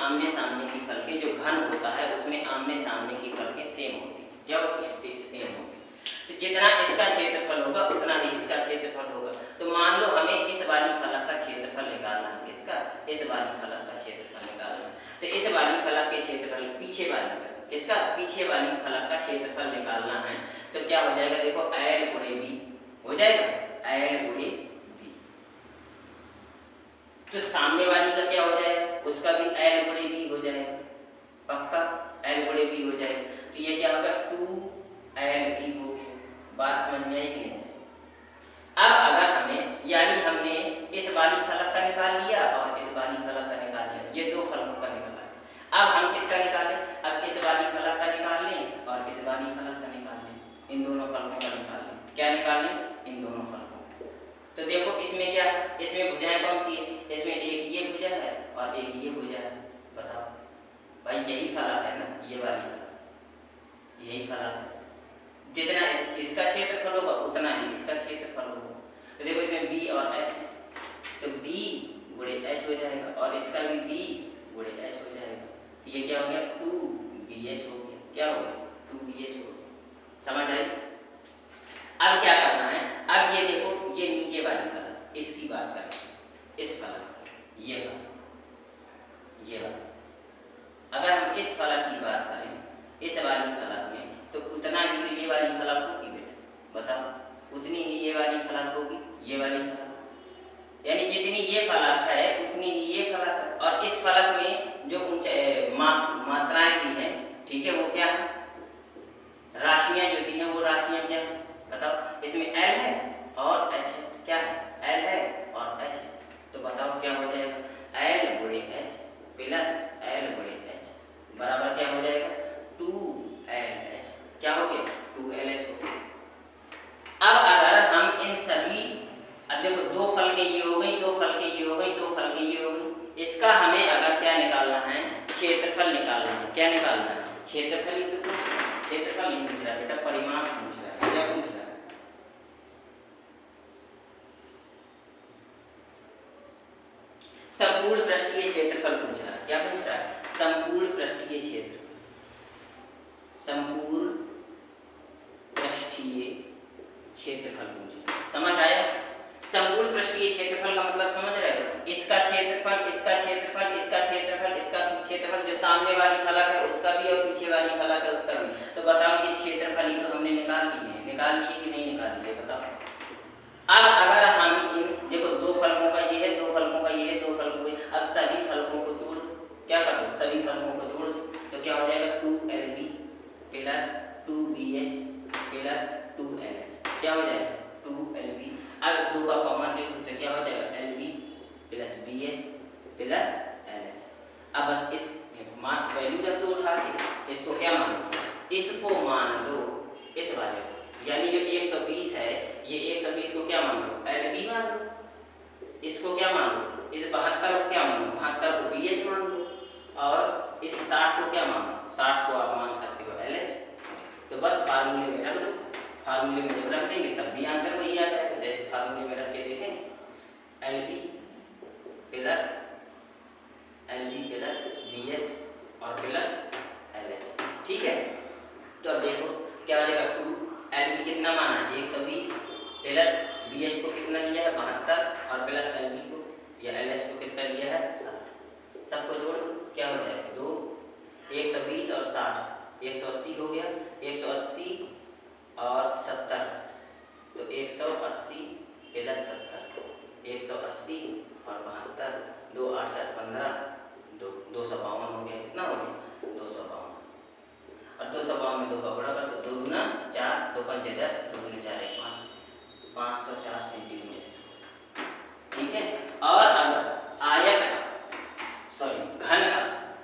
आमने सामने की फलकें, जो घन होता है उसमें आमने सामने की फलकें सेम होती हैं। क्या होती हैं? सेम होती हैं। तो जितना इसका क्षेत्रफल होगा उतना ही इसका क्षेत्रफल होगा। तो मान लो हमें इस वाली फलक का क्षेत्रफल निकालना है। किसका? इस वाली फलक का क्षेत्रफल निकालना है। तो इस वाली फलक के क्षेत्रफल, पीछे वाली का, किसका? पीछे वाली फलक का क्षेत्रफल निकालना है। तो क्या हो जाएगा? देखो L गुणे B हो जाएगा, L गुणे B। तो सामने वाली का क्या हो जाएगा? उसका भी L गुणे B हो जाएगा, पक्का L गुणे B हो जाएगा। तो ये क्या होगा? 2LB हो गया। बात समझ में आई कि नहीं? अब अगर हमें, यानी हमने इस वाली फलक का निकाल लिया और इस वाली फलक का निकाल लिया, ये दो फलकों का निकाला। अब हम किसका निकालें? अब इस वाली फलक का निकाल लें और इस वाली फलक का निकाल लें, इन दोनों फलकों का निकाल लें। क्या निकाल लें? इन दोनों फलकों। तो देखो इसमें क्या है? इसमें भुजाएं कौन सी है? इसमें एक ये भुजा है और एक ये भुजा है। बताओ भाई, यही फलक है ना, ये वाली फलक, यही फलक है। जितना इसका क्षेत्रफल होगा उतना ही इसका क्षेत्रफल होगा। तो देखो इसमें B और H है, तो B गुणे H हो जाएगा और इसका भी B गुणे H हो जाएगा। तो ये क्या हो गया? 2BH हो गया। क्या हो गया? 2BH हो गया। समझ आई? अब क्या करना है? अब ये देखो, ये नीचे वाली फलक, इसकी बात करें, इस फलक, ये फलक, ये वाला, अगर हम इस फलक की बात करें, इस वाली फलक में, तो उतना ही तो ये वाली फलक होगी बेटा। बताओ, उतनी ही ये वाली फलक होगी, ये वाली फलक, यानी जितनी ये फलक है उतनी ही ये फलक है। और इस फलक में जो मात्राएं दी हैं, ठीक है, वो क्या है? राशियां जो दी हैं वो राशियां क्या है? बताओ। इसमें L है और H है। क्या है? L है और H है। है। क्या निकालना है? क्षेत्रफल ही तो, क्षेत्रफल नहीं पूछ रहा बेटा, परिमाण पूछ रहा है। क्या पूछ रहा है? संपूर्ण पृष्ठीय क्षेत्रफल पूछ रहा है। क्या पूछ रहा है? संपूर्ण पृष्ठीय क्षेत्रफल, संपूर्ण पृष्ठीय क्षेत्रफल पूछ रहा है। समझ आया? संपूर्ण पृष्ठीय क्षेत्रफल का मतलब समझ रहे हो? इसका क्षेत्रफल, इसका क्षेत्रफल, इसका क्षेत्रफल, इसका क्षेत्रफल, जो सामने वाली फलक है उसका भी और पीछे वाली फलक है उसका भी। तो बताओ ये क्षेत्रफल ही तो हमने निकाल लिए हैं, निकाल लिए कि नहीं निकाल लिए? बताओ। अब अगर हम इन देखो, दो फलकों का ये है, दो फलकों का ये है, दो फलकों का, अब सभी फलकों को जोड़ दो। क्या कर दो? सभी फलकों को जोड़ दो तो क्या हो जाएगा? 2LB plus 2BH plus 2LH। क्या हो जाएगा? 2LB। अब दो का कॉमन ले लो तो क्या हो जाएगा? LB plus BH plus LH। अब बस इस मान वैल्यू रख दो उठा के, इसको क्या मान लो? इसको मान लो इस वाले को, यानी जो 120 है, ये 120 को क्या मान लो? LB मान लो। इसको क्या मान लो? इस 72 को क्या मान लो? 72 को BH मान लो। और इस 60 को क्या मान लो? 60 को आप मान सकते हो LH। तो बस फार्मूले में रख दो। फार्मूले में जब रख देंगे तब भी आंसर वही आ जाएगा। जैसे फार्मूले में रख के देखें, LB प्लस BH और प्लस LH। ठीक है, तो अब देखो क्या हो जाएगा? 2LB कितना माना है? 120 प्लस BH को कितना लिया है? 72 और प्लस LB को या LH को कितना लिया है? 60। सबको जोड़ दो, क्या हो जाएगा? 2 120 और 60 180 हो गया। 180 और 70 तो 180 प्लस 70 180 और 72 2 8 7 15 252 हो गया। कितना हो गया? 252। और 252 में 2 का गुणा कर दो, 2 दूना 4, 2 पंचे 10, 2 दूनी 4 1 5, 504 सेंटीमीटर। ठीक है। और अगर आयत का घन का,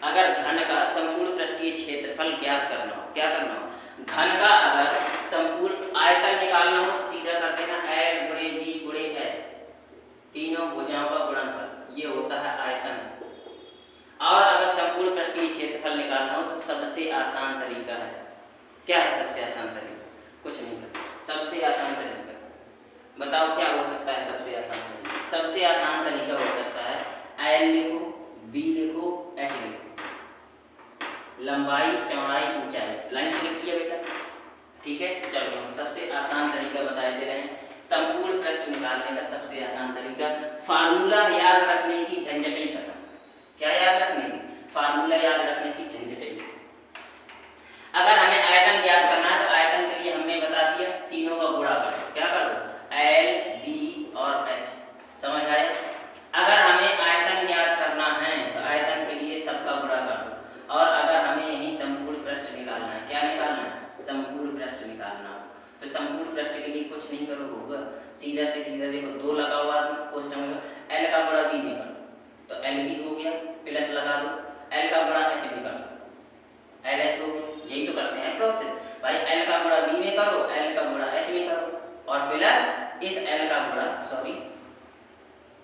अगर घन का संपूर्ण पृष्ठीय क्षेत्रफल ज्ञात करना हो, क्या करना हो? घन का अगर संपूर्ण आयतन निकालना हो तो सीधा कर देना L गुणे B गुणे H, तीनों भुजाओं का गुणनफल, ये होता है आयतन। और अगर संपूर्ण पृष्ठीय क्षेत्रफल निकालना हो तो सबसे आसान तरीका है, क्या है सबसे आसान तरीका? कुछ नहीं करना, सबसे आसान तरीका बताओ क्या हो सकता है? सबसे आसान तरीका, सबसे आसान तरीका हो सकता है L लिखो, B लिखो, H लिखो, लंबाई चौड़ाई ऊंचाई, लाइन से लिख दिया बेटा। ठीक है, चलो हम सबसे आसान तरीका बताए दे रहे हैं। संपूर्ण पृष्ठ निकालने का सबसे आसान तरीका, फार्मूला याद रखने की झंझट ही खत्म। क्या याद रखने की? फार्मूला याद रखने की झंझट ही। अगर हमें आयतन ज्ञात करना है तो आयतन के लिए हमने बता दिया, तीनों का गुणा कर दो। क्या कर दो? L, B और H। समझ आए? अगर हमें आयतन ज्ञात करना है तो आयतन के लिए सबका गुणा कर दो। और अगर हमें यही संपूर्ण पृष्ठ निकालना है, क्या निकालना है? संपूर्ण पृष्ठ निकालना हो तो संपूर्ण पृष्ठ के लिए कुछ नहीं करो, होगा सीधा से सीधा। देखो 2 लगा हुआ है उस टाइम L का गुणा B में कर दो तो LB हो गया, प्लस लगा दो, L का गुणा H में कर दो, LH हो गया। यही तो करते हैं प्रोसेस भाई। L का गुणा B में करो, L का गुणा H में करो और प्लस इस L का गुणा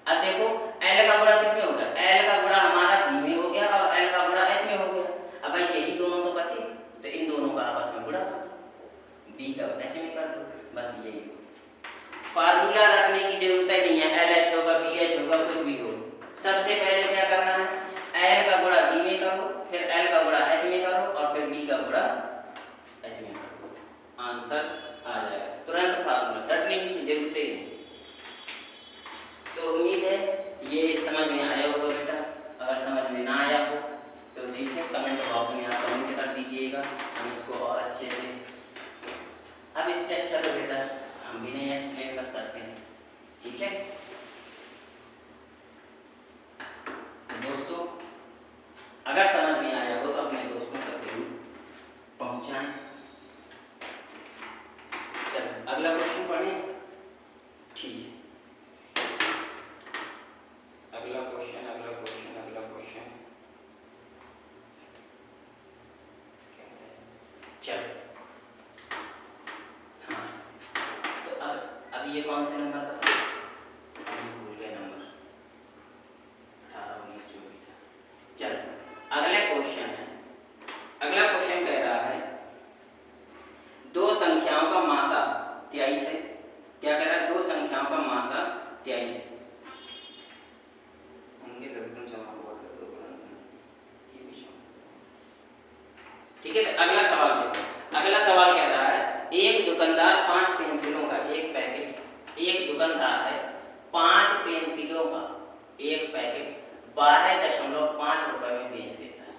अब देखो L का गुणा किस में होगा? L का गुणा हमारा B में हो गया और L का गुणा H में हो गया। अब भाई यही दोनों तो बचे तो इन दोनों का आपस में गुणा कर दो, B का H में कर दो, बस यही। फार्मूला रखने की जरूरत नहीं है, LH होगा BH होगा कुछ भी हो। सबसे पहले क्या करना है? L का गुणा B में करो, फिर L का गुणा H में करो और फिर B का गुणा H में करो, आंसर आ जाएगा तुरंत। फार्मूला रटने की जरूरत ही नहीं। तो उम्मीद है ये समझ में आया होगा बेटा। अगर समझ में ना आया हो तो ठीक है, कमेंट बॉक्स में आप कमेंट कर दीजिएगा, हम इसको और अच्छे से, अब इससे अच्छा तो बेटा हम भी नहीं एक्सप्लेन कर सकते हैं। ठीक है दोस्तों, अगर समझ में आया हो तो अपने दोस्तों तक जरूर पहुंचाएं। चलो अगला क्वेश्चन पढ़ें। ठीक है, अगला क्वेश्चन चलो। हाँ तो अब ये कौन से नंबर का था? भूल गए नंबर, 18 19 जो भी था। चलो अगला क्वेश्चन है, ठीक है, तो अगला सवाल देखो। अगला सवाल कह रहा है एक दुकानदार 5 पेंसिलों का एक पैकेट, एक दुकानदार है 5 पेंसिलों का एक पैकेट 12.5 रुपए में बेच देता है।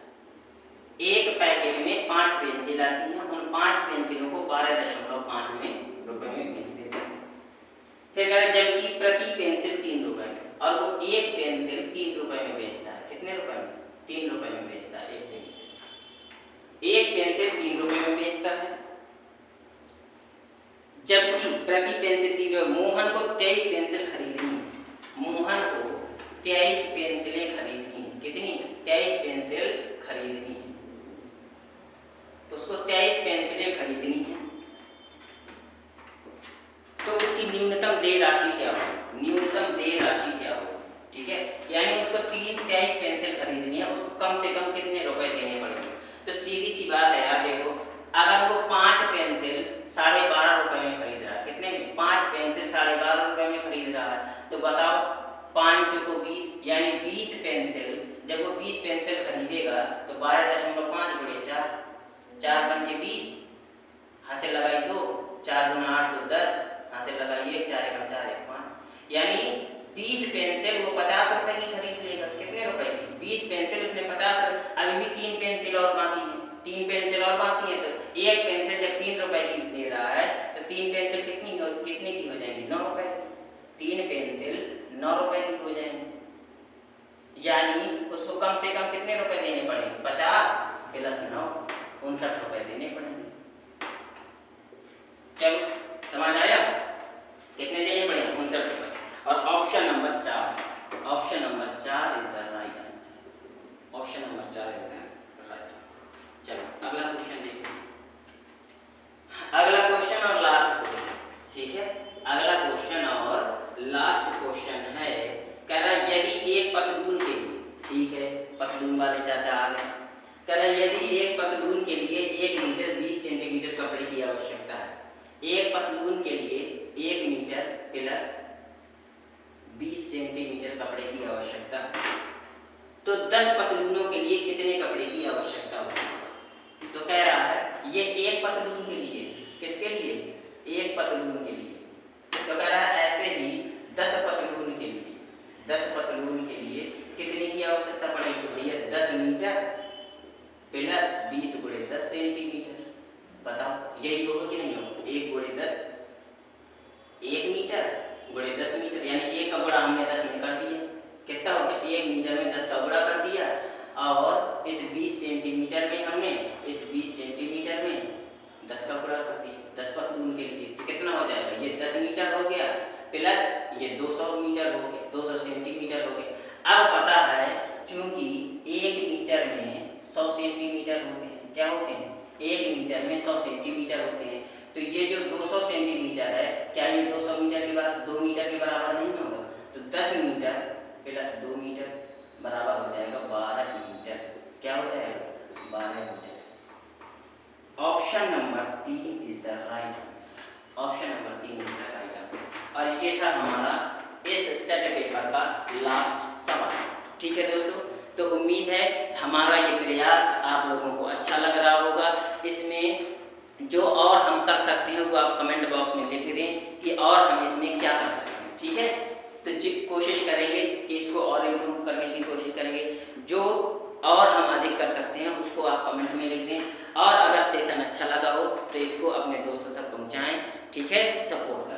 एक पैकेट में 5 पेंसिल आती हैं, उन 5 पेंसिलों को 12.5 रुपए में बेच देता है। फिर कह रहा है जबकि प्रति पेंसिल 3 रुपए में, और वो एक पेंसिल 3 रुपए में बेचता है। कितने रुपए में? 3 रुपए में बेचता है एक पेंसिल। एक पेंसिल 3 रुपए में बेचता है, जबकि प्रति पेंसिल 3 रुपए। मोहन को 23 पेंसिल खरीदनी है। मोहन को 23 पेंसिलें खरीदनी है। कितनी? 23 पेंसिल खरीदनी है। उसको 23 पेंसिलें खरीदनी है, तो उसकी न्यूनतम देय राशि क्या हो? न्यूनतम देय राशि क्या हो? ठीक है, यानी उसको 23 पेंसिल खरीदनी है, उसको कम से कम कितने रुपए देने पड़ेंगे? तो सीधी सी बात है यार, देखो अगर वो 5 पेंसिल 12.5 रुपए में खरीद रहा है, कितने में? 5 पेंसिल 12.5 रुपए में खरीद रहा है, तो बताओ 5 को 20, यानी 20 पेंसिल, जब वो 20 पेंसिल खरीदेगा तो 12.5 गुणे 4, 4 पंचे 20, हाथ से लगाई 2, 4 दूना 8 तो 10, हाथ से लगाइए 4 एकम 4 एक 5, यानी 20 पेंसिल वो 50 रुपए की खरीद लेगा। कितने रुपए की? 20 पेंसिल उसने 50 रुपए। अभी भी 3 पेंसिल और बाकी है, 3 पेंसिल और बाकी है, तो एक पेंसिल जब 3 रुपए की दे रहा है तो 3 पेंसिल कितने की हो जाएंगी? 9 रुपए की। 3 पेंसिल 9 रुपए की हो जाएंगी, यानी उसको कम से कम कितने रुपए देने पड़ेंगे? 50 प्लस 9, 59 रुपए देने पड़ेंगे। चलो समझ आया? कितने देने पड़ेंगे? 59 रुपए। और option number 4, option number 4 is the right answer. Option number 4 is the right answer. चलो अगला क्वेश्चन देखो। अगला क्वेश्चन और लास्ट क्वेश्चन, ठीक है, अगला क्वेश्चन और लास्ट क्वेश्चन है। कह रहा है यदि एक पतलून के लिए, ठीक है, पतलून वाले चाचा आ गए। कह रहा है यदि एक पतलून के लिए 1 मीटर 20 सेंटीमीटर कपड़े की आवश्यकता है, एक पतलून के लिए 1 मीटर प्लस 20 सेंटीमीटर कपड़े की आवश्यकता है, तो 10 पतलूनों के लिए कितने कपड़े की आवश्यकता होगी? तो कह रहा है ये एक पतलून के लिए, किसके लिए? एक पतलून के लिए। तो कह रहा है ऐसे ही 10 पतलून के लिए, 10 पतलून के लिए कितने की आवश्यकता पड़ेगी? तो भैया 10 मीटर प्लस 20 गुणे 10 सेंटीमीटर। बताओ यही होगा कि नहीं होगा? 1 गुणे 10, 1 मीटर गुणे 10 मीटर, यानी 1 का गुणा हमने 10 में कर दिया। कितना हो गया? 1 मीटर में 10 का गुणा कर दिया, और इस 20 सेंटीमीटर में हमने इस 20 सेंटीमीटर में 10 का गुणा कर दिया। 10 पतलून के लिए तो कितना हो जाएगा? ये 10 मीटर हो गया प्लस ये 200 मीटर हो गया, 200 सेंटीमीटर हो गया। अब पता है चूंकि 1 मीटर में 100 सेंटीमीटर होते हैं, क्या होते हैं? 1 मीटर में 100 सेंटीमीटर होते हैं, तो ये जो 200 सेंटीमीटर है, क्या ये 200 मीटर के बराबर 2 मीटर के बराबर नहीं होगा? तो 10 मीटर प्लस 2 मीटर बराबर हो जाएगा 12 मीटर। क्या हो जाएगा? 12 meter. Option number 3 is the right answer. Option number 3 is the right answer. और ये था हमारा इस सेट पेपर का लास्ट सवाल। ठीक है दोस्तों, तो उम्मीद है हमारा ये प्रयास आप लोगों को अच्छा लग रहा होगा। इसमें जो और हम कर सकते हैं वो आप कमेंट बॉक्स में लिख दें कि और हम इसमें क्या कर सकते हैं। ठीक है, तो कोशिश करेंगे कि इसको और इम्प्रूव करने की कोशिश करेंगे। जो और हम अधिक कर सकते हैं उसको आप कमेंट में लिख दें, और अगर सेशन अच्छा लगा हो तो इसको अपने दोस्तों तक पहुंचाएं। ठीक है, सपोर्ट करें।